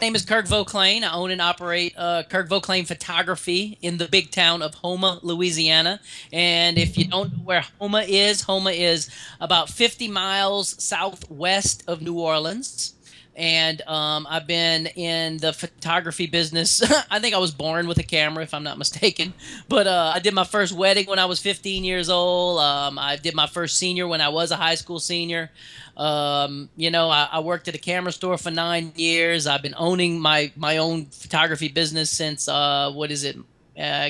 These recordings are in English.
name is Kirk Voclain. I own and operate Kirk Voclain Photography in the big town of Houma, Louisiana. And if you don't know where Houma is about 50 miles southwest of New Orleans. And I've been in the photography business. I think I was born with a camera, if I'm not mistaken. But I did my first wedding when I was 15 years old. I did my first senior when I was a high school senior. I worked at a camera store for 9 years. I've been owning my own photography business since, I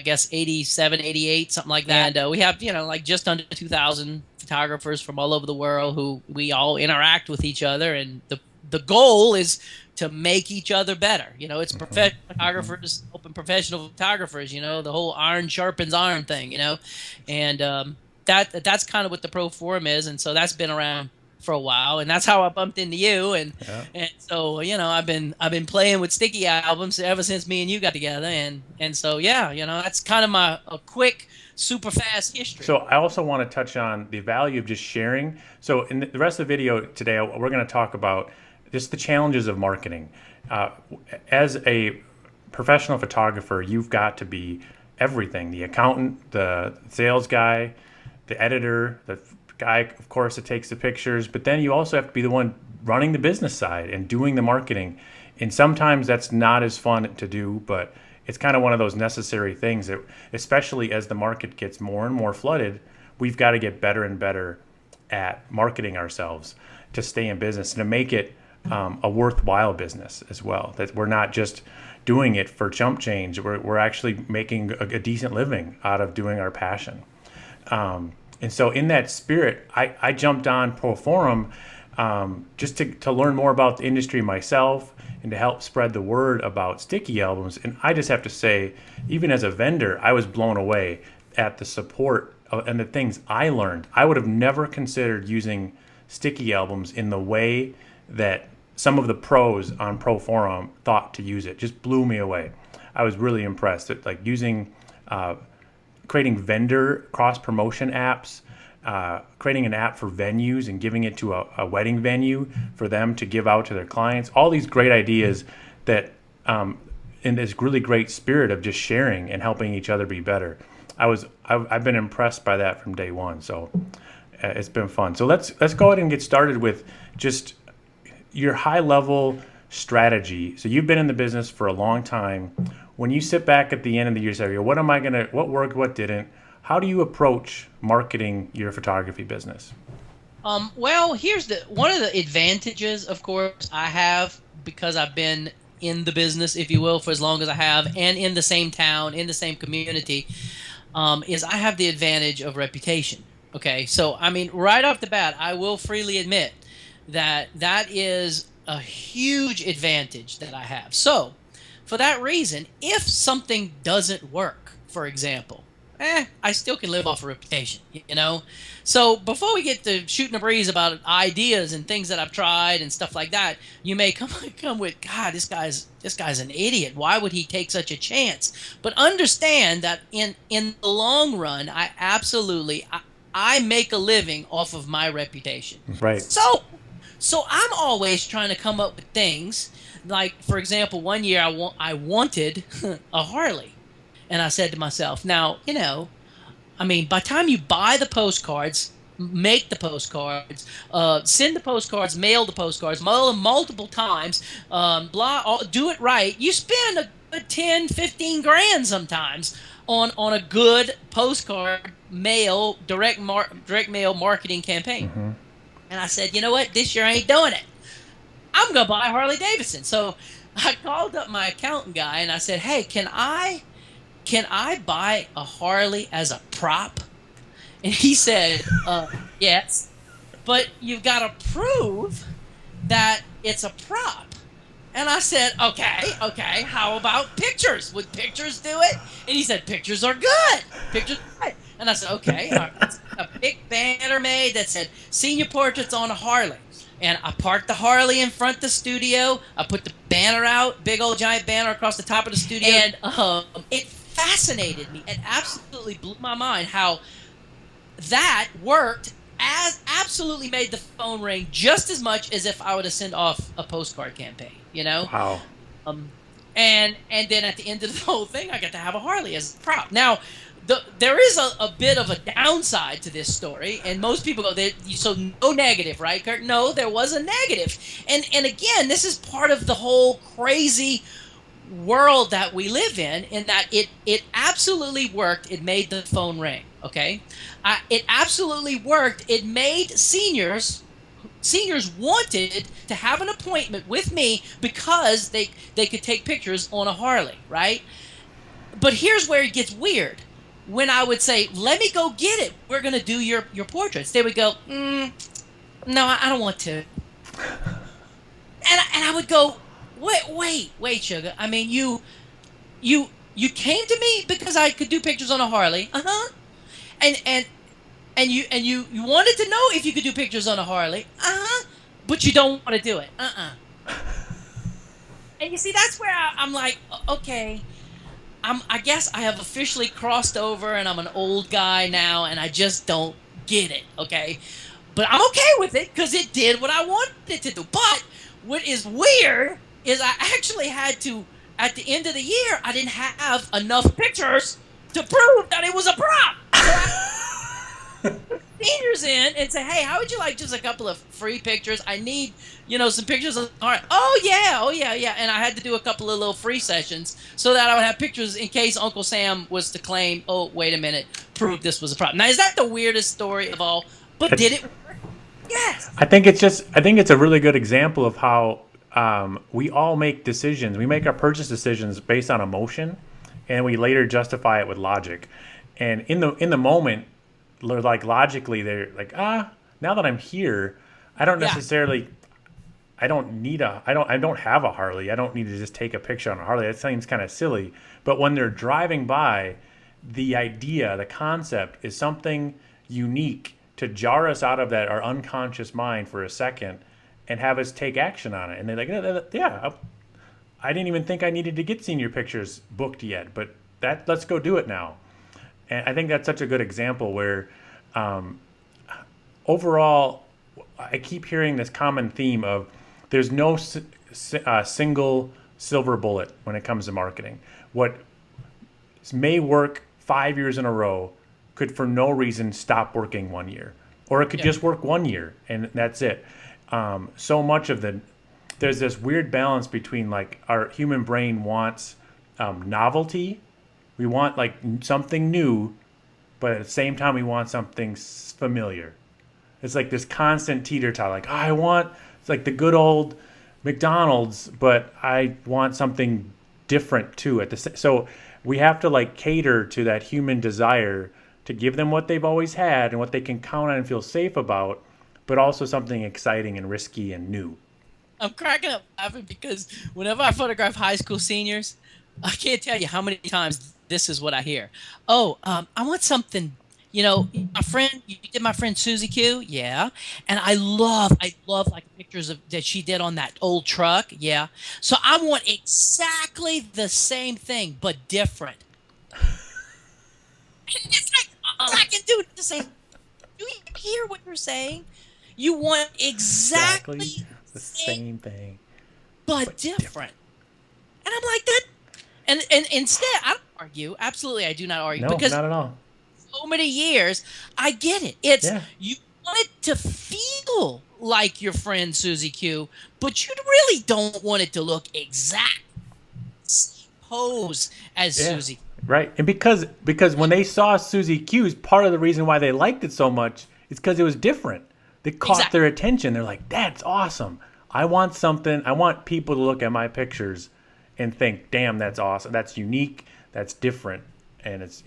guess 87, 88, something like that. And we have, like just under 2,000 photographers from all over the world who we all interact with each other. And the goal is to make each other better. It's professional photographers helping professional photographers, the whole iron sharpens iron thing, and that's kind of what the Pro Forum is. And so that's been around for a while, and that's how I bumped into you. And so, I've been playing with sticky albums ever since me and you got together. And so, that's kind of a quick, super fast history. So I also want to touch on the value of just sharing. So in the rest of the video today, we're going to talk about just the challenges of marketing. As a professional photographer, you've got to be everything: the accountant, the sales guy, the editor, the guy, of course, that takes the pictures, but then you also have to be the one running the business side and doing the marketing. And sometimes that's not as fun to do, but it's kind of one of those necessary things that, especially as the market gets more and more flooded, we've got to get better and better at marketing ourselves to stay in business and to make it a worthwhile business as well. That we're not just doing it for chump change. We're actually making a decent living out of doing our passion. And so in that spirit, I jumped on Pro Forum just to learn more about the industry myself and to help spread the word about sticky albums. And I just have to say, even as a vendor, I was blown away at the support and the things I learned. I would have never considered using sticky albums in the way that some of the pros on Pro Forum thought to use it. Just blew me away. I was really impressed at like using creating vendor cross-promotion apps, creating an app for venues and giving it to a wedding venue for them to give out to their clients. All these great ideas that in this really great spirit of just sharing and helping each other be better. I've been impressed by that from day one. So it's been fun. So let's go ahead and get started with just your high-level strategy. So you've been in the business for a long time. When you sit back at the end of the year, say, what worked, what didn't? How do you approach marketing your photography business? Well, here's one of the advantages, of course, I have because I've been in the business, if you will, for as long as I have, and in the same town, in the same community, is I have the advantage of reputation. Okay, so I mean, right off the bat, I will freely admit that is a huge advantage that I have. So, for that reason, if something doesn't work, for example, I still can live off a reputation, So before we get to shooting a breeze about ideas and things that I've tried and stuff like that, you may come with, God, this guy's an idiot. Why would he take such a chance? But understand that in the long run, I make a living off of my reputation. Right. So I'm always trying to come up with things. Like, for example, one year I wanted a Harley. And I said to myself, now, by the time you buy the postcards, make the postcards, send the postcards, mail the postcards, mail them multiple times, do it right, you spend a good 10, 15 grand sometimes on a good postcard mail, direct mail marketing campaign. Mm-hmm. And I said, you know what? This year I ain't doing it. I'm going to buy a Harley Davidson. So I called up my accountant guy and I said, hey, can I buy a Harley as a prop? And he said, yes, but you've got to prove that it's a prop. And I said, okay, how about pictures? Would pictures do it? And he said, pictures are good. Pictures are good. And I said, okay. A big banner made that said, senior portraits on a Harley. And I parked the Harley in front of the studio. I put the banner out, big old giant banner across the top of the studio. And it fascinated me. It absolutely blew my mind how that worked, absolutely made the phone ring just as much as if I were to send off a postcard campaign, Wow. Um, and then at the end of the whole thing, I got to have a Harley as a prop. Now, there is a bit of a downside to this story, and most people go, so no negative, right, Kirk? No, there was a negative, and again, this is part of the whole crazy world that we live in that it absolutely worked. It made the phone ring. Okay, it absolutely worked. It made seniors wanted to have an appointment with me because they could take pictures on a Harley, right? But here's where it gets weird. When I would say, "Let me go get it. We're going to do your portraits," they would go, "No, I don't want to." And I would go, "Wait, sugar. I mean, you came to me because I could do pictures on a Harley, and you wanted to know if you could do pictures on a Harley, but you don't want to do it, And you see, that's where I'm like, okay, I guess I have officially crossed over, and I'm an old guy now, and I just don't get it, okay? But I'm okay with it because it did what I wanted it to do. But what is weird is I actually had to, at the end of the year, I didn't have enough pictures to prove that it was a prop. So I seniors in and say, "Hey, how would you like just a couple of free pictures? I need, some pictures of art." "Oh yeah." And I had to do a couple of little free sessions so that I would have pictures in case Uncle Sam was to claim, "Oh, wait a minute, prove this was a prop." Now, is that the weirdest story of all? But did it work? Yes. I think it's a really good example of how we all make decisions. We make our purchase decisions based on emotion, and we later justify it with logic. And in the moment, like logically, they're like, now that I'm here, I don't necessarily, I don't have a Harley. I don't need to just take a picture on a Harley. That seems kind of silly. But when they're driving by, the idea, the concept is something unique to jar us out of our unconscious mind for a second and have us take action on it. And they're like, "Yeah, I didn't even think I needed to get senior pictures booked yet, but let's go do it now." And I think that's such a good example where overall, I keep hearing this common theme of there's no single silver bullet when it comes to marketing. What may work 5 years in a row could for no reason stop working 1 year. Or it could just work 1 year and that's it. So much of there's this weird balance between like our human brain wants novelty. We want like something new, but at the same time we want something familiar. It's like this constant teeter-totter. Like, it's like the good old McDonald's, but I want something different too. So we have to like cater to that human desire to give them what they've always had and what they can count on and feel safe about, but also something exciting and risky and new. I'm cracking up laughing because whenever I photograph high school seniors, I can't tell you how many times this is what I hear. "Oh, I want something, my friend, you did my friend Susie Q, yeah, and I love like pictures that she did on that old truck, yeah. So I want exactly the same thing but different." And it's like, I can do the same. Do you hear what you're saying? You want exactly the same thing, but different. And I'm like that. And instead, I don't argue. Absolutely, I do not argue. No, because not at all. So many years, I get it. It's you want it to feel like your friend Susie Q, but you really don't want it to look exact pose as Susie. Right. And because when they saw Susie Q's, part of the reason why they liked it so much is because it was different. They caught their attention. They're like, "That's awesome. I want people to look at my pictures and think, damn, that's awesome. That's unique. That's different." And it's,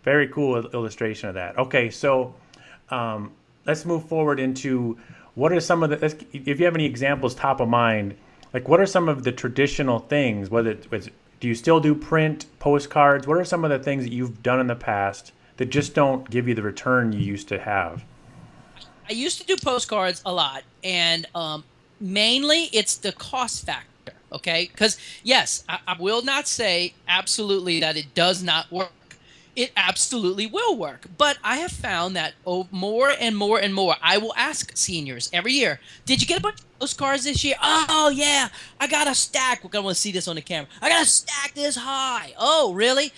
very cool illustration of that. Okay, so let's move forward into what are some of if you have any examples top of mind, like what are some of the traditional things, do you still do print, postcards? What are some of the things that you've done in the past that just don't give you the return you used to have? I used to do postcards a lot, and mainly it's the cost factor, okay? Because, yes, I will not say absolutely that it does not work. It absolutely will work. But I have found that more and more and more, I will ask seniors every year, did you get a bunch of postcards this year? Oh, yeah, I got a stack. We're going to want to see this on the camera. I got a stack this high. Oh, really?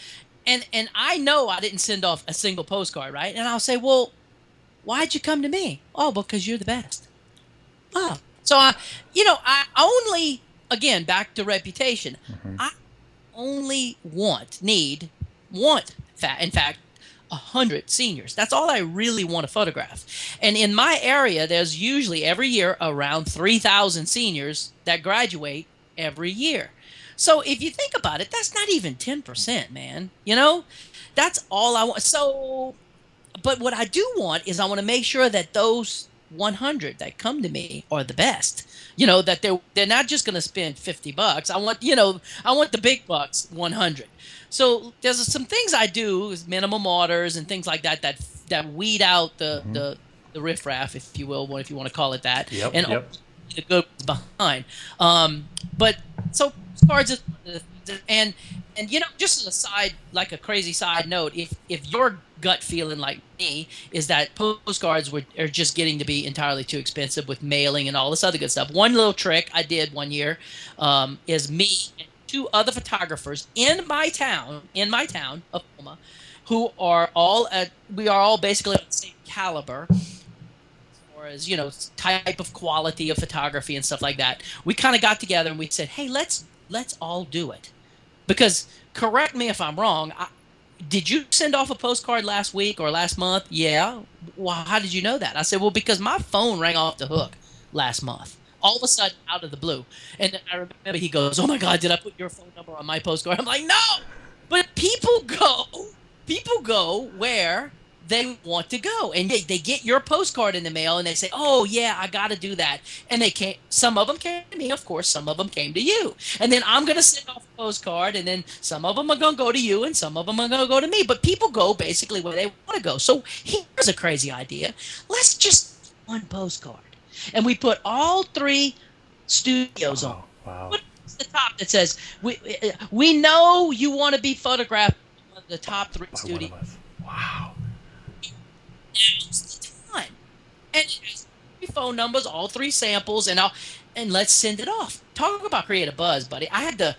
And I know I didn't send off a single postcard, right? And I'll say, well, why'd you come to me? Oh, because you're the best. Oh. So, I only, again, back to reputation, I only want, in fact, 100 seniors. That's all I really want to photograph. And in my area, there's usually every year around 3,000 seniors that graduate every year. So if you think about it, that's not even 10%, man. That's all I want. So, but what I do want is I want to make sure that those 100 that come to me are the best. That they're not just going to spend $50. I want the big bucks, 100. So there's some things I do, minimum orders and things like that weed out the riffraff, if you will, if you want to call it that, and the good ones behind. But so cards is and just as a side, like a crazy side note, if your gut feeling like me is that postcards are just getting to be entirely too expensive with mailing and all this other good stuff, one little trick I did one year is me and two other photographers in my town, Oklahoma, who are we are all basically on the same caliber as far as type of quality of photography and stuff like that. We kind of got together and we said, hey, let's all do it. Because, correct me if I'm wrong, did you send off a postcard last week or last month? Yeah. Well, how did you know that? I said, well, because my phone rang off the hook last month. All of a sudden, out of the blue. And I remember he goes, oh my God, did I put your phone number on my postcard? I'm like, no! But people go where they want to go. And they get your postcard in the mail and they say, oh yeah, I got to do that. And some of them came to me, of course, some of them came to you. And then I'm going to send off a postcard and then some of them are going to go to you and some of them are going to go to me. But people go basically where they want to go. So here's a crazy idea. Let's just one postcard. And we put all three studios on. Wow. Put the top that says, we know you want to be photographed on the top three studios. Wow. Now's the time. And it has three phone numbers, all three samples, and let's send it off. Talk about create a buzz, buddy. I had the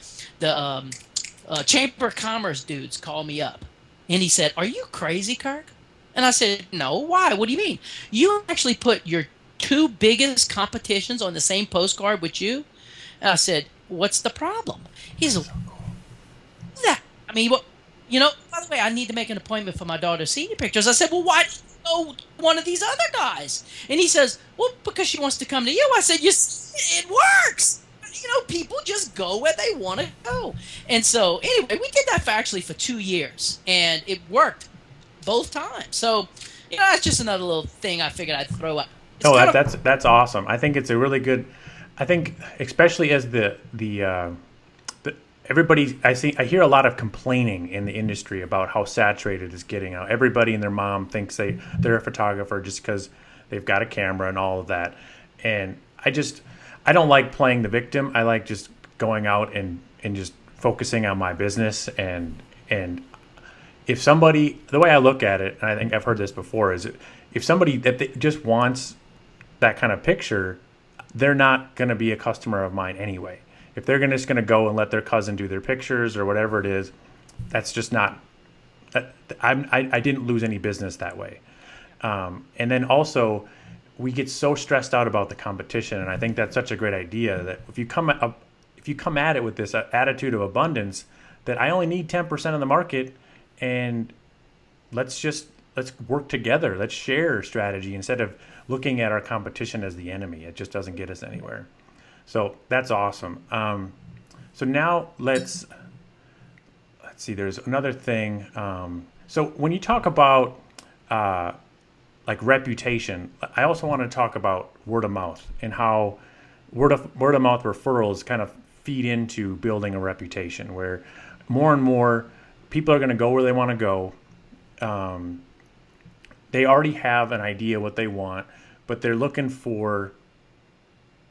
Chamber of Commerce dudes call me up, and he said, "Are you crazy, Kirk?" And I said, "No. Why? What do you mean? You actually put your two biggest competitions on the same postcard with you?" And I said, "What's the problem?" He's like, "That. I mean, what? By the way, I need to make an appointment for my daughter's senior pictures." I said, well, why don't you go to one of these other guys? And he says, well, because she wants to come to you. I said, it works. People just go where they want to go. And so, anyway, we did that for 2 years, and it worked both times. So, that's just another little thing I figured I'd throw out. That's awesome. I think it's a really good. I think especially as everybody, I hear a lot of complaining in the industry about how saturated it's getting. How everybody and their mom thinks they're a photographer just because they've got a camera and all of that. And I don't like playing the victim. I like just going out and just focusing on my business. And if somebody, the way I look at it, and I think I've heard this before, is if somebody that just wants that kind of picture, they're not going to be a customer of mine anyway. If they're just going to go and let their cousin do their pictures or whatever it is, that's just not. I didn't lose any business that way. And then also, we get so stressed out about the competition, and I think that's such a great idea that if you come at it with this attitude of abundance, that I only need 10% of the market, and let's work together. Let's share strategy instead of looking at our competition as the enemy. It just doesn't get us anywhere. So that's awesome. So now let's see. There's another thing. So when you talk about like reputation, I also want to talk about word of mouth and how word of mouth referrals kind of feed into building a reputation, where more and more people are going to go where they want to go. They already have an idea what they want, but they're looking for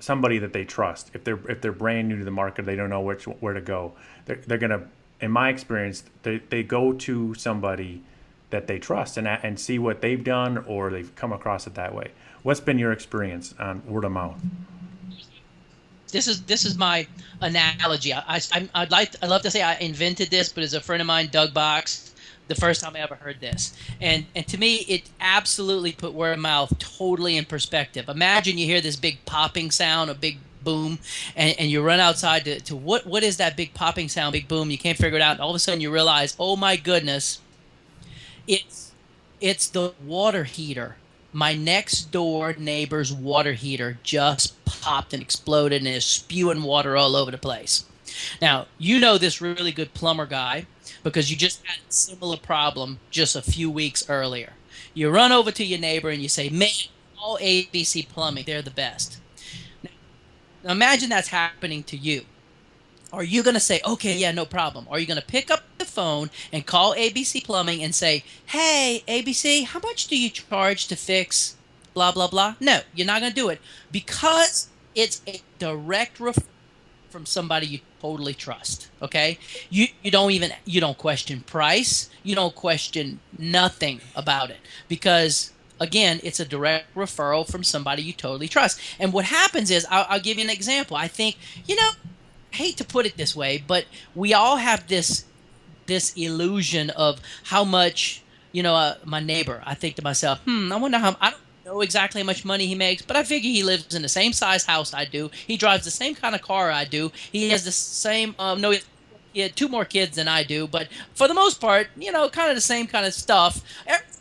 somebody that they trust. If they're brand new to the market, they don't know where to go. They're gonna, in my experience, they go to somebody that they trust and see what they've done, or they've come across it that way. What's been your experience on word of mouth? This is my analogy. I'd love to say I invented this, but as a friend of mine, Doug Box, the first time I ever heard this, and to me, it absolutely put word of mouth totally in perspective. Imagine you hear this big popping sound, a big boom, and you run outside to what is that big popping sound, big boom? You can't figure it out, and all of a sudden you realize, oh my goodness, it's the water heater. My next door neighbor's water heater just popped and exploded and is spewing water all over the place. Now, you know this really good plumber guy because you just had a similar problem just a few weeks earlier. You run over to your neighbor and you say, man, all ABC Plumbing, they're the best. Now imagine that's happening to you. Are you going to say, okay, yeah, no problem? Are you going to pick up the phone and call ABC Plumbing and say, hey, ABC, how much do you charge to fix blah, blah, blah? No, you're not going to do it because it's a direct referral from somebody you totally trust, okay? You don't question price. You don't question nothing about it because, again, it's a direct referral from somebody you totally trust. And what happens is, I'll give you an example. I think, I hate to put it this way, but we all have this illusion of how much, my neighbor, I think to myself, I wonder I don't know exactly how much money he makes, but I figure he lives in the same size house I do. He drives the same kind of car I do. He has the same, he had 2 more kids than I do, but for the most part, kind of the same kind of stuff.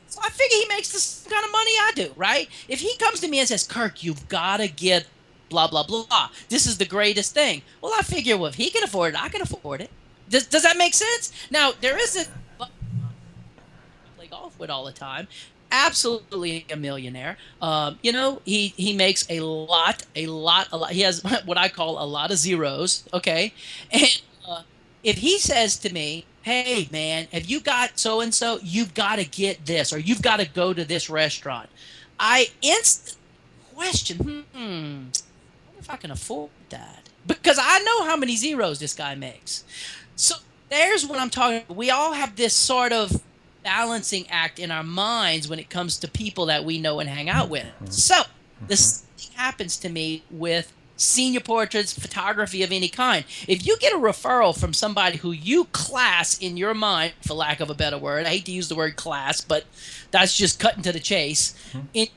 So I figure he makes the same kind of money I do, right? If he comes to me and says, Kirk, you've got to get blah, blah, blah. This is the greatest thing. Well, I figure, well, if he can afford it, I can afford it. Does that make sense? Now, there is a play golf with all the time. Absolutely a millionaire. He makes a lot. He has what I call a lot of zeros, okay? And if he says to me, hey, man, have you got so-and-so? You've got to get this, or you've got to go to this restaurant. I instantly question, if I can afford that, because I know how many zeros this guy makes. So there's what I'm talking about. We all have this sort of balancing act in our minds when it comes to people that we know and hang out with. So this thing happens to me with senior portraits, photography of any kind. If you get a referral from somebody who you class in your mind, for lack of a better word, I hate to use the word class, but that's just cutting to the chase, in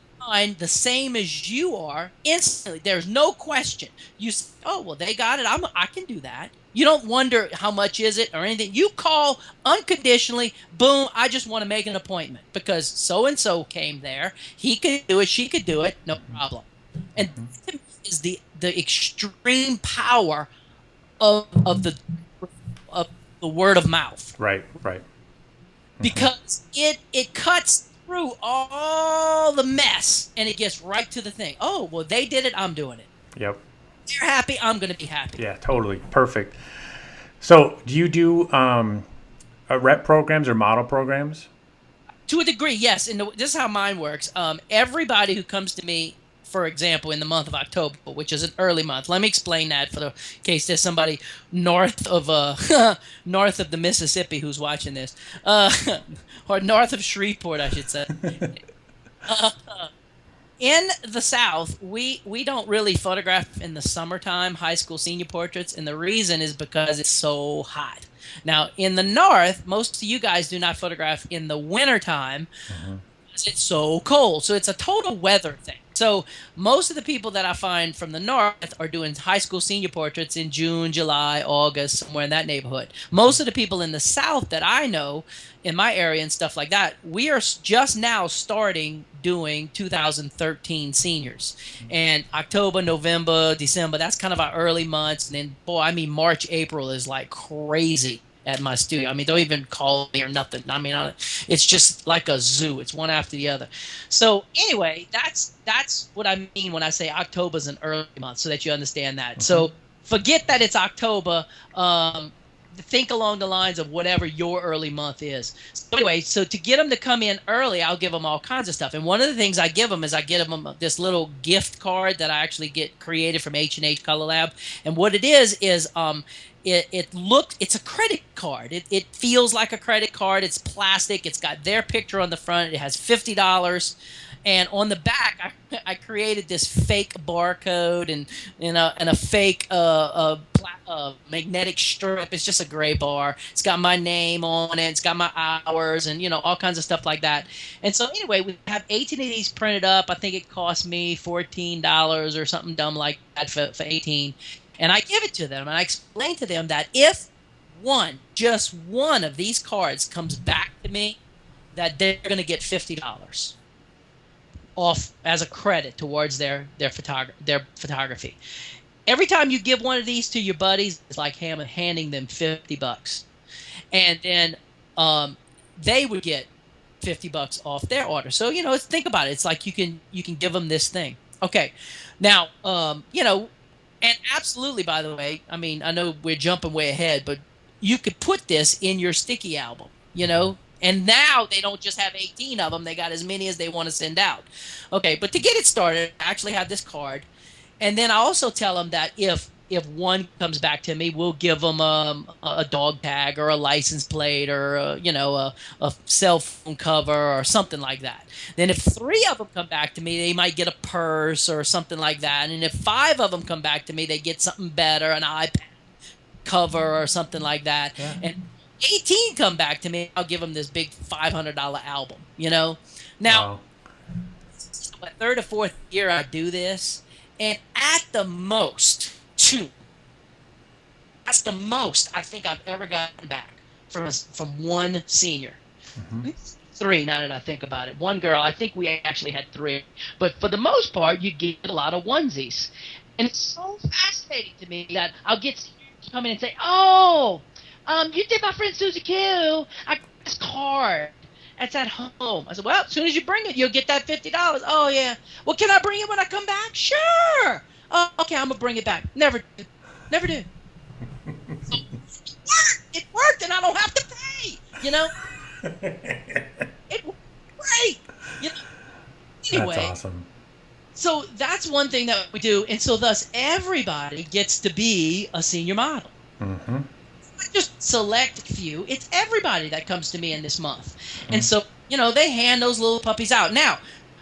the same as you are, instantly, there's no question. You say, oh, well, they got it. I can do that. You don't wonder how much is it or anything. You call unconditionally, boom, I just want to make an appointment because so-and-so came there. He could do it. She could do it. No problem. And that is the extreme power of the word of mouth. Right. Because it cuts through all the mess and it gets right to the thing. Oh, well, they did it. I'm doing it. Yep. They're happy. I'm going to be happy. Yeah, totally. Perfect. So do you do rep programs or model programs? To a degree, yes. And this is how mine works. Everybody who comes to me, for example, in the month of October, which is an early month. Let me explain that in case there's somebody north of the Mississippi who's watching this, or north of Shreveport, I should say. In the South, we don't really photograph in the summertime high school senior portraits, and the reason is because it's so hot. Now, in the North, most of you guys do not photograph in the wintertime because it's so cold. So it's a total weather thing. So most of the people that I find from the North are doing high school senior portraits in June, July, August, somewhere in that neighborhood. Most of the people in the South that I know in my area and stuff like that, we are just now starting doing 2013 seniors. And October, November, December, that's kind of our early months. And then, March, April is like crazy at my studio. Don't even call me or nothing. It's just like a zoo. It's one after the other. So anyway, that's what I mean when I say October's an early month, so that you understand that. So forget that it's October. Think along the lines of whatever your early month is. So anyway, so to get them to come in early, I'll give them all kinds of stuff. And one of the things I give them is I get them this little gift card that I actually get created from H&H Color Lab. And what it is it's a credit card. It feels like a credit card. It's plastic. It's got their picture on the front. It has $50. And on the back, I created this fake barcode and a fake magnetic strip. It's just a gray bar. It's got my name on it. It's got my hours and all kinds of stuff like that. And so anyway, we have 18 of these printed up. I think it cost me $14 or something dumb like that for 18. And I give it to them and I explain to them that if just one of these cards comes back to me, that they're going to get $50 off as a credit towards their photography. Every time you give one of these to your buddies, it's like handing them $50, and then they would get $50 off their order. So think about it. It's like you can give them this thing. Okay, now and absolutely. By the way, I mean I know we're jumping way ahead, but you could put this in your sticky album. And now they don't just have 18 of them. They got as many as they want to send out. Okay, but to get it started, I actually have this card. And then I also tell them that if one comes back to me, we'll give them a dog tag or a license plate or, a cell phone cover or something like that. Then if 3 of them come back to me, they might get a purse or something like that. And if 5 of them come back to me, they get something better, an iPad cover or something like that. Yeah. And 18 come back to me, I'll give them this big $500 album, Now, wow. This is my 3rd or 4th year I do this, and at the most, 2. That's the most I think I've ever gotten back from one senior. Mm-hmm. 3, now that I think about it. One girl, I think we actually had 3. But for the most part, you get a lot of onesies. And it's so fascinating to me that I'll get seniors come in and say, oh, you did my friend Susie Q. I got this card. It's at home. I said, well, as soon as you bring it, you'll get that $50. Oh, yeah. Well, can I bring it when I come back? Sure. Oh, okay, I'm going to bring it back. Never did. So it worked, and I don't have to pay, It worked great. Anyway. That's awesome. So that's one thing that we do, and so thus everybody gets to be a senior model. Mm-hmm. Just select few. It's everybody that comes to me in this month. And so, they hand those little puppies out. Now,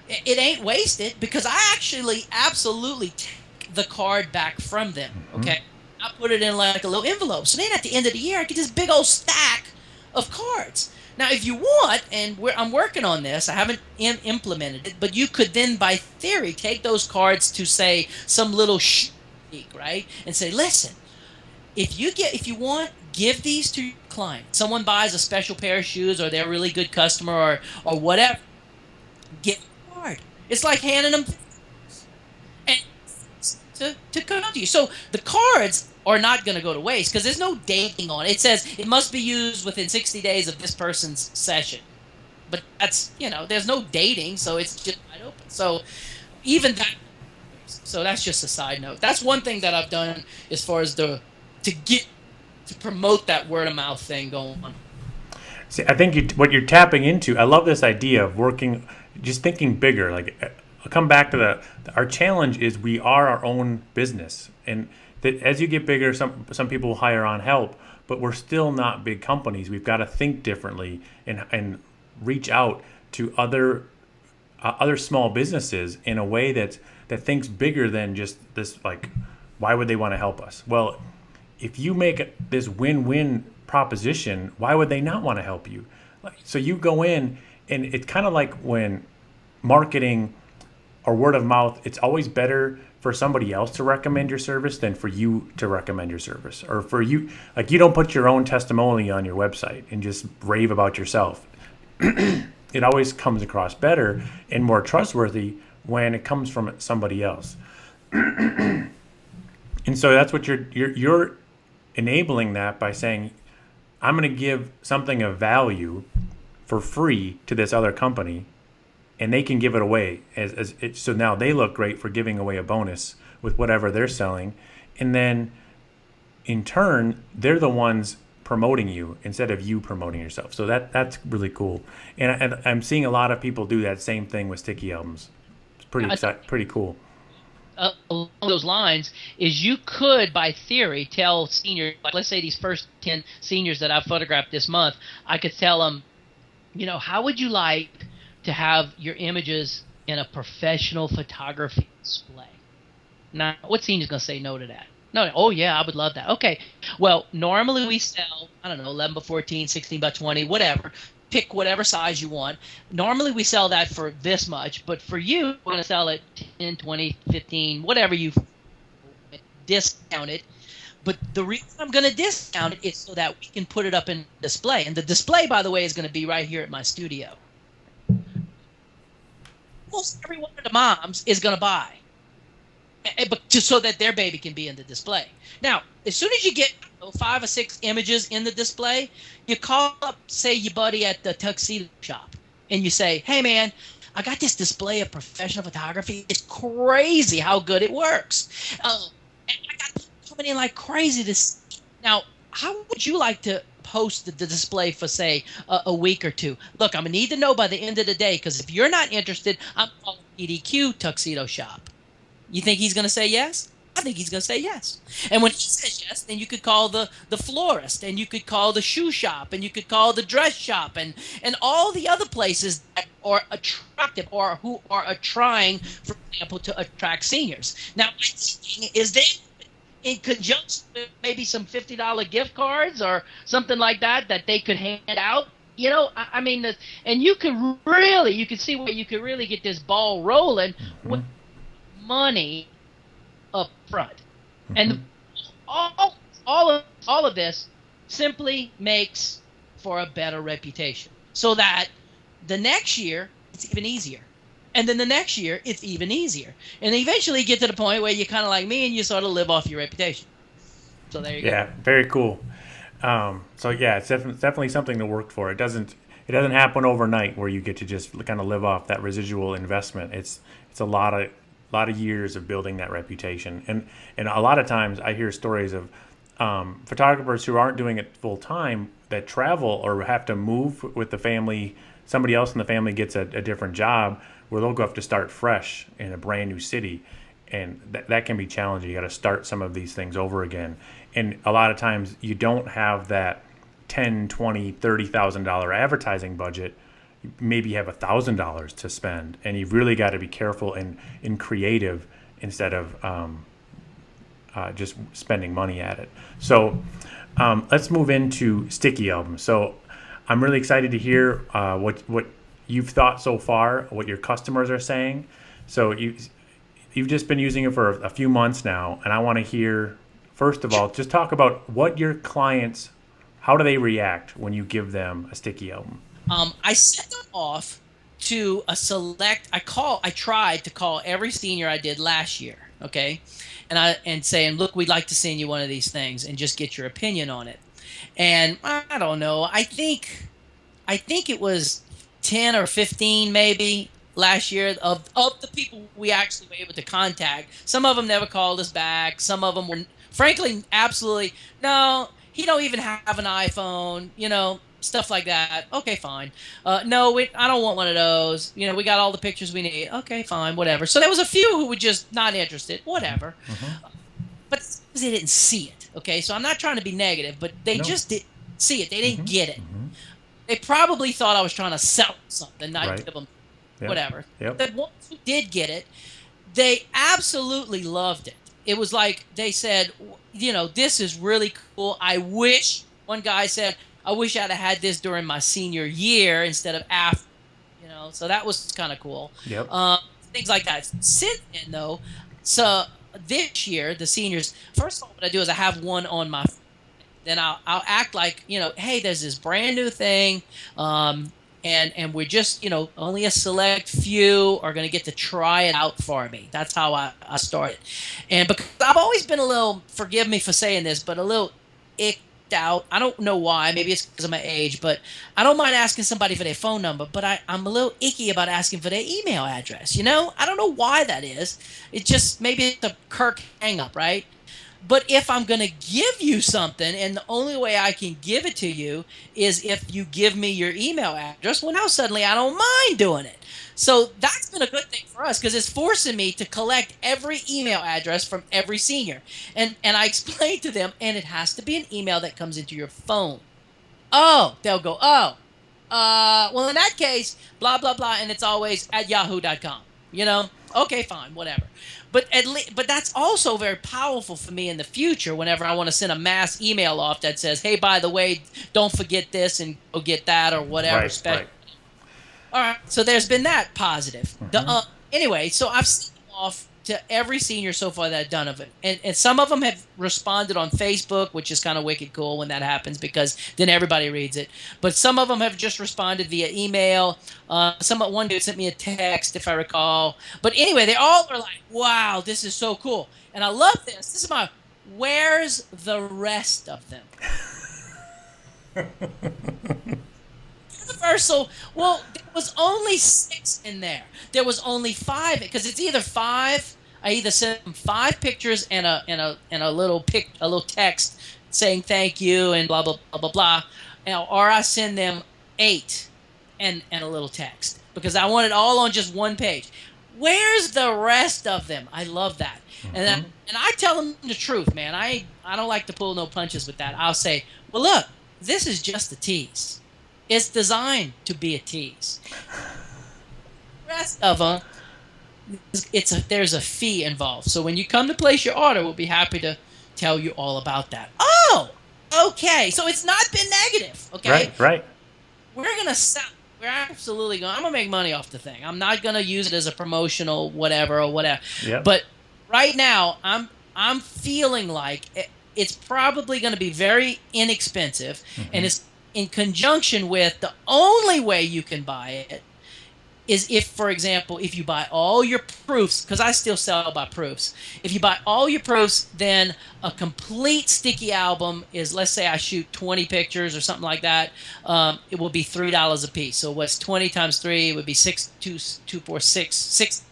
it ain't wasted because I actually absolutely take the card back from them, okay? I put it in like a little envelope. So then at the end of the year, I get this big old stack of cards. Now, if you want, and I'm working on this, I haven't implemented it, but you could then, by theory, take those cards to, say, some little right? And say, listen, if you want, give these to your client. Someone buys a special pair of shoes, or they're a really good customer, or whatever. Get a card. It's like handing them and to come to you. So the cards are not going to go to waste because there's no dating on it. It says it must be used within 60 days of this person's session. But that's there's no dating, so it's just wide open. So even that. So that's just a side note. That's one thing that I've done as far as to promote that word of mouth thing going on. See, I think what you're tapping into, I love this idea of working, just thinking bigger. Like, I'll come back to our challenge is we are our own business. And that as you get bigger, some people will hire on help, but we're still not big companies. We've got to think differently and reach out to other small businesses in a way that thinks bigger than just this, like, why would they want to help us? Well, if you make this win-win proposition, why would they not want to help you? So you go in, and it's kind of like when marketing or word of mouth, it's always better for somebody else to recommend your service than for you to recommend your service. Or for you, like, you don't put your own testimonial on your website and just rave about yourself. It always comes across better and more trustworthy when it comes from somebody else. And so that's what you're enabling that by saying, I'm going to give something of value for free to this other company, and they can give it away so now they look great for giving away a bonus with whatever they're selling, and then in turn they're the ones promoting you instead of you promoting yourself. So that's really cool, and I'm seeing a lot of people do that same thing with sticky albums. It's pretty cool. along those lines is you could, by theory, tell seniors, like let's say these first 10 seniors that I've photographed this month, I could tell them, how would you like to have your images in a professional photography display? Now, what senior's going to say no to that? No, oh yeah, I would love that. Okay, well, normally we sell, I don't know, 11 by 14, 16 by 20, whatever. Pick whatever size you want. Normally we sell that for this much, but for you, we're going to sell it 10, 20, 15, whatever you discount it. But the reason I'm going to discount it is so that we can put it up in display. And the display, by the way, is going to be right here at my studio. Almost every one of the moms is going to buy, but just so that their baby can be in the display. Now, as soon as you get 5 or 6 images in the display, you call up, say, your buddy at the tuxedo shop, and you say, hey, man, I got this display of professional photography. It's crazy how good it works. And I got people coming in like crazy to see. Now, how would you like to post the display for, say, a week or two? Look, I'm going to need to know by the end of the day, because if you're not interested, I'm calling PDQ tuxedo shop. You think he's going to say yes? I think he's going to say yes. And when he says yes, then you could call the florist, and you could call the shoe shop, and you could call the dress shop, and all the other places that are attractive or who are trying, for example, to attract seniors. Now, my thinking is they, in conjunction with maybe some $50 gift cards or something like that they could hand out. I mean, and you can see where you could really get this ball rolling with money up front. And all of this simply makes for a better reputation, so that the next year it's even easier, and then the next year it's even easier, and eventually you get to the point where you're kind of like me and you sort of live off your reputation. So there you go. Yeah, very cool. So yeah, it's definitely something to work for. It doesn't happen overnight where you get to just kind of live off that residual investment. It's a lot of years of building that reputation, and a lot of times I hear stories of photographers who aren't doing it full time that travel or have to move with the family. Somebody else in the family gets a different job where they'll go have to start fresh in a brand new city, and that can be challenging. You got to start some of these things over again, and a lot of times you don't have that $10,000, $20,000, $30,000 advertising budget. Maybe you have $1,000 to spend, and you've really got to be careful and creative instead of just spending money at it. So let's move into sticky albums. So I'm really excited to hear what you've thought so far, what your customers are saying. So you've just been using it for a few months now, and I want to hear, first of all, just talk about what your clients, how do they react when you give them a sticky album? I set them off to a select. I tried to call every senior I did last year, okay, and saying, look, we'd like to send you one of these things and just get your opinion on it. And I don't know. I think it was 10 or 15 maybe last year of the people we actually were able to contact. Some of them never called us back. Some of them were, frankly, absolutely no. He don't even have an iPhone, stuff like that. Okay, fine. No, I don't want one of those. We got all the pictures we need. Okay, fine, whatever. So there was a few who were just not interested. Whatever. But they didn't see it. Okay, so I'm not trying to be negative, but they just didn't see it. They didn't get it. They probably thought I was trying to sell something, not give them whatever. The ones who did get it, they absolutely loved it. It was like they said, this is really cool. I wish, one guy said, I wish I'd have had this during my senior year instead of after, so that was kind of cool. Things like that. Since then, though, so this year, the seniors, first of all, what I do is I have one on my phone. Then I'll act like, hey, there's this brand new thing, and we're just, only a select few are going to get to try it out for me. That's how I started. And because I've always been a little, forgive me for saying this, but a little icked out. I don't know why. Maybe it's because of my age, but I don't mind asking somebody for their phone number, but I'm a little icky about asking for their email address. I don't know why that is. It just, maybe it's a Kirk hang up, right? But if I'm going to give you something, and the only way I can give it to you is if you give me your email address, well, now suddenly I don't mind doing it. So that's been a good thing for us because it's forcing me to collect every email address from every senior. And I explained to them, and it has to be an email that comes into your phone. Oh, they'll go, oh, well, in that case, blah, blah, blah. And it's always at yahoo.com, you know? Okay, fine, whatever. But that's also very powerful for me in the future whenever I want to send a mass email off that says, hey, by the way, don't forget this and go get that or whatever. Right. All right, so there's been that positive. Anyway, so I've sent them off to every senior so far that I've done of it. And some of them have responded on Facebook, which is kind of wicked cool when that happens because then everybody reads it. But some of them have just responded via email. One dude sent me a text, if I recall. But anyway, they all are like, wow, this is so cool. And I love this. This is where's the rest of them? Universal, well, there was only 6 in there. There was only 5 because it's either 5. I either send them 5 pictures and a little text saying thank you and blah blah blah blah blah, or I send them 8 and a little text because I want it all on just one page. Where's the rest of them? I love that, and I tell them the truth, man. I don't like to pull no punches with that. I'll say, well, look, this is just a tease. It's designed to be a tease. The rest of them, there's a fee involved. So when you come to place your order, we'll be happy to tell you all about that. Oh, okay. So it's not been negative. Okay. Right. We're gonna sell. We're absolutely going. I'm gonna make money off the thing. I'm not gonna use it as a promotional whatever. Yep. But right now, I'm feeling like it's probably gonna be very inexpensive, and it's in conjunction with the only way you can buy it is if, for example, if you buy all your proofs, because I still sell by proofs. If you buy all your proofs, then a complete sticky album is, let's say I shoot 20 pictures or something like that, it will be $3 a piece. So what's 20 times 3? It would be 6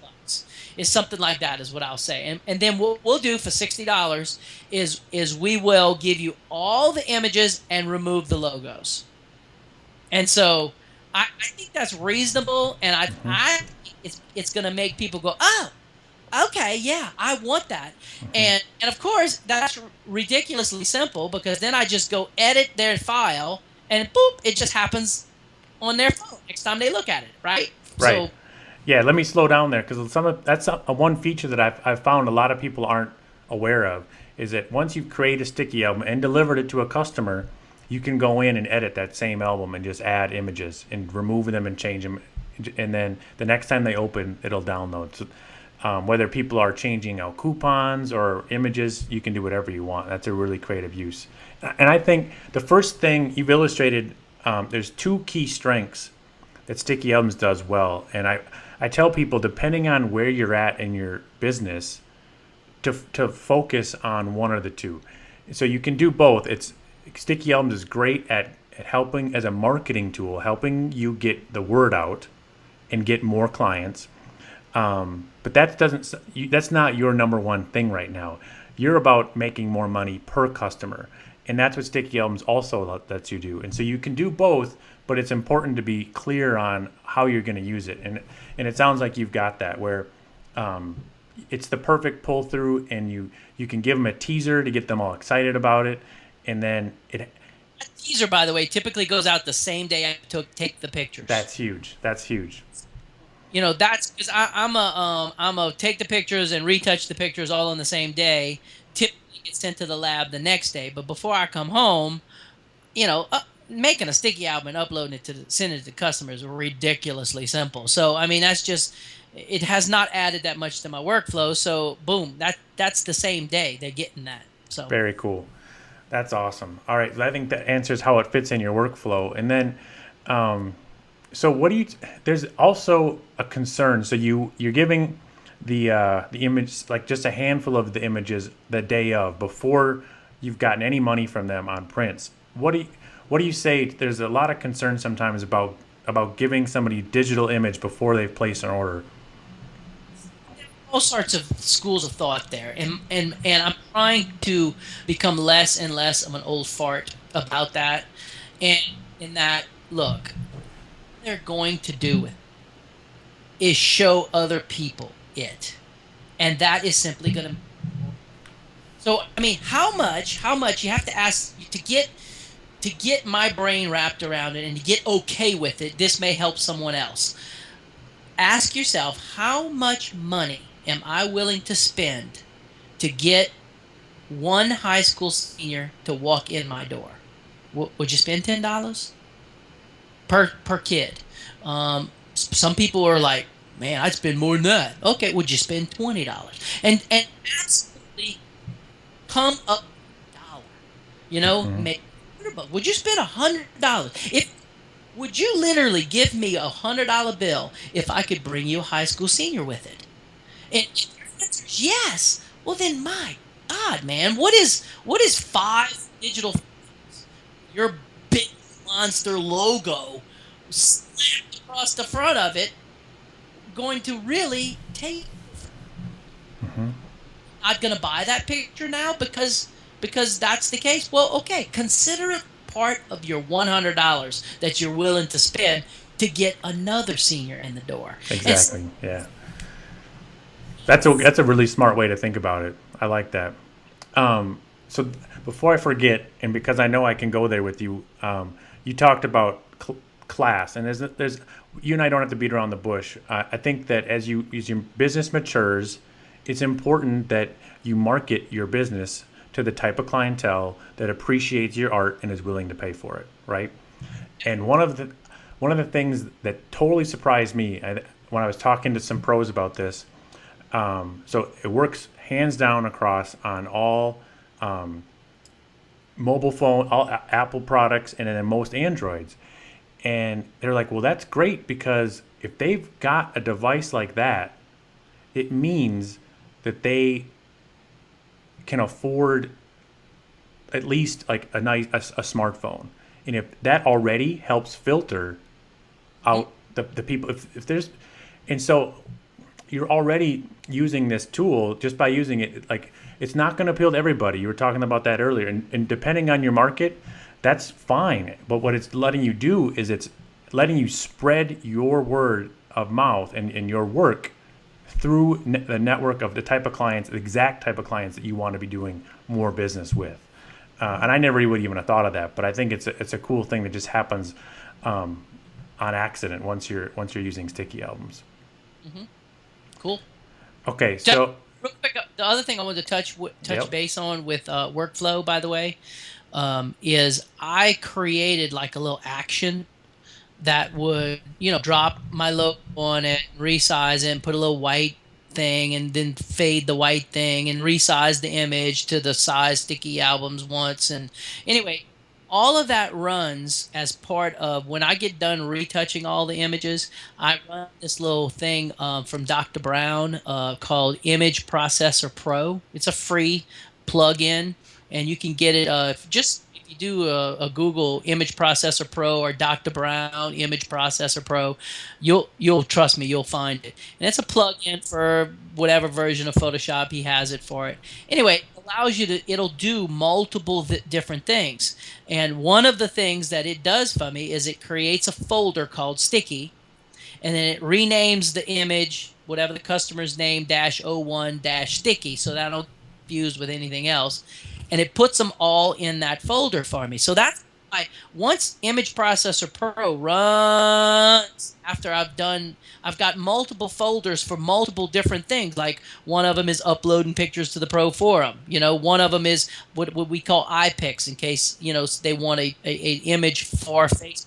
bucks. Is something like that is what I'll say. And then what we'll do for $60 is we will give you all the images and remove the logos. And so I think that's reasonable, and I it's going to make people go, oh, okay, yeah, I want that. And of course, that's ridiculously simple because then I just go edit their file, and boop, it just happens on their phone next time they look at it, right? Right. So, yeah, let me slow down there because that's one feature that I've found a lot of people aren't aware of is that once you create a sticky album and delivered it to a customer, you can go in and edit that same album and just add images and remove them and change them. And then the next time they open, it'll download. So, whether people are changing out coupons or images, you can do whatever you want. That's a really creative use. And I think the first thing you've illustrated, there's 2 key strengths that Sticky Albums does well. And I tell people, depending on where you're at in your business, to focus on one or the 2. So you can do both. Sticky Albums is great at helping as a marketing tool, helping you get the word out and get more clients. But that's not your number one thing right now. You're about making more money per customer. And that's what Sticky Albums also lets you do. And so you can do both, but it's important to be clear on how you're going to use it. And it sounds like you've got that where it's the perfect pull through, and you can give them a teaser to get them all excited about it. And then a teaser, by the way, typically goes out the same day I take the pictures. That's huge. You know, that's because I'm a take the pictures and retouch the pictures all on the same day. Typically get sent to the lab the next day. But before I come home, you know, making a sticky album and uploading it sending it to customers is ridiculously simple. So I mean, it has not added that much to my workflow. So boom, that's the same day they're getting that. So very cool. That's awesome. All right, I think that answers how it fits in your workflow. And then, so there's also a concern. So you're giving the image, like just a handful of the images the day of before you've gotten any money from them on prints. What do you say? There's a lot of concern sometimes about giving somebody digital image before they've placed an order. All sorts of schools of thought there, and trying to become less and less of an old fart about that. And in that, look, they're going to do it is show other people it. And that is simply going to. So, I mean, how much you have to ask to get my brain wrapped around it and to get okay with it. This may help someone else. Ask yourself, how much money am I willing to spend to get one high school senior to walk in my door? Would you spend $10 per kid? Some people are like, man, I'd spend more than that. Okay, would you spend $20? And absolutely come up with a dollar. You know, make $100. Would you spend $100? If would you literally give me $100 bill if I could bring you a high school senior with it? And if your answer is yes, well then my God, man, what is 5 digital photos, your big monster logo slapped across the front of it going to really take? Not going to buy that picture now because that's the case. Well, okay, consider it part of your $100 that you're willing to spend to get another senior in the door. Exactly. Yeah. That's a really smart way to think about it. I like that. So before I forget, and because I know I can go there with you, you talked about class, and there's you and I don't have to beat around the bush. I think that as your business matures, it's important that you market your business to the type of clientele that appreciates your art and is willing to pay for it, right? And one of the things that totally surprised me when I was talking to some pros about this, so it works hands down across on all mobile phone, all Apple products, and then most Androids. And they're like, well, that's great, because if they've got a device like that, it means that they can afford at least like a smartphone. And if that already helps filter out the people, if there's, and so you're already using this tool just by using it, like it's not going to appeal to everybody. You were talking about that earlier, and depending on your market, that's fine. But what it's letting you do is it's letting you spread your word of mouth and your work through the network of the type of clients, the exact type of clients that you want to be doing more business with. And I never would even have thought of that, but I think it's a cool thing that just happens on accident once you're using sticky albums. Mm-hmm. Cool. Okay, so real quick, the other thing I wanted to touch base on with workflow, by the way, is I created like a little action that would, drop my logo on it, resize it, and put a little white thing, and then fade the white thing and resize the image to the size sticky albums once. And anyway, all of that runs as part of when I get done retouching all the images. I run this little thing from Dr. Brown called Image Processor Pro. It's a free plug-in, and you can get it just if you do a Google Image Processor Pro or Dr. Brown Image Processor Pro, you'll trust me, you'll find it. And it's a plug-in for whatever version of Photoshop he has it for it. Anyway, allows you to, it'll do multiple different things. And one of the things that it does for me is it creates a folder called Sticky, and then it renames the image, whatever the customer's name, -01 -sticky, so that I don't confuse with anything else. And it puts them all in that folder for me. So that's why once Image Processor Pro runs, after I've got multiple folders for multiple different things. Like one of them is uploading pictures to the Pro Forum. One of them is what we call iPics, in case, they want a image for Facebook.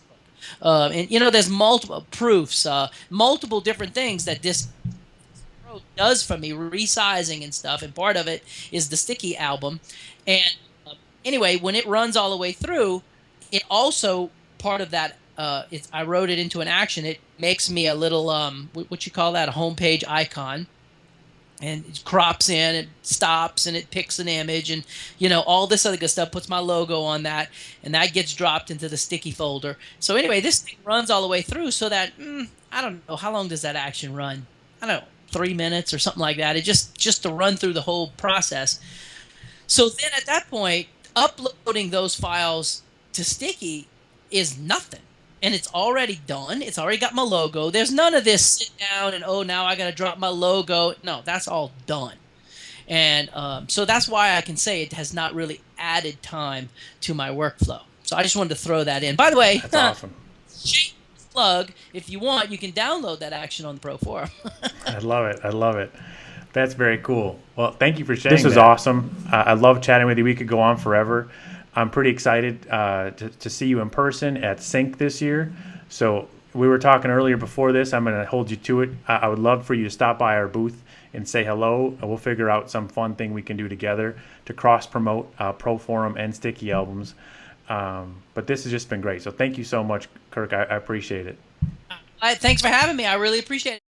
And, there's multiple proofs, multiple different things that this Pro does for me, resizing and stuff. And part of it is the sticky album. And anyway, when it runs all the way through, it also, part of that, I wrote it into an action. It makes me a little, what you call that, a homepage icon. And it crops in, it stops, and it picks an image, and, all this other good stuff, puts my logo on that, and that gets dropped into the sticky folder. So anyway, this thing runs all the way through so that, I don't know, how long does that action run? I don't know, 3 minutes or something like that. It just to run through the whole process. So then at that point, uploading those files to Sticky is nothing. And it's already done. It's already got my logo. There's none of this sit down and, oh, now I got to drop my logo. No, that's all done. And so that's why I can say it has not really added time to my workflow. So I just wanted to throw that in. By the way, That's awesome. plug, if you want, you can download that action on the Pro Forum. I love it. I love it. That's very cool. Well, thank you for sharing. This is awesome. I love chatting with you. We could go on forever. I'm pretty excited to see you in person at Sync this year. So we were talking earlier before this. I'm going to hold you to it. I would love for you to stop by our booth and say hello. We'll figure out some fun thing we can do together to cross-promote Pro Forum and Sticky albums. But this has just been great. So thank you so much, Kirk. I appreciate it. Thanks for having me. I really appreciate it.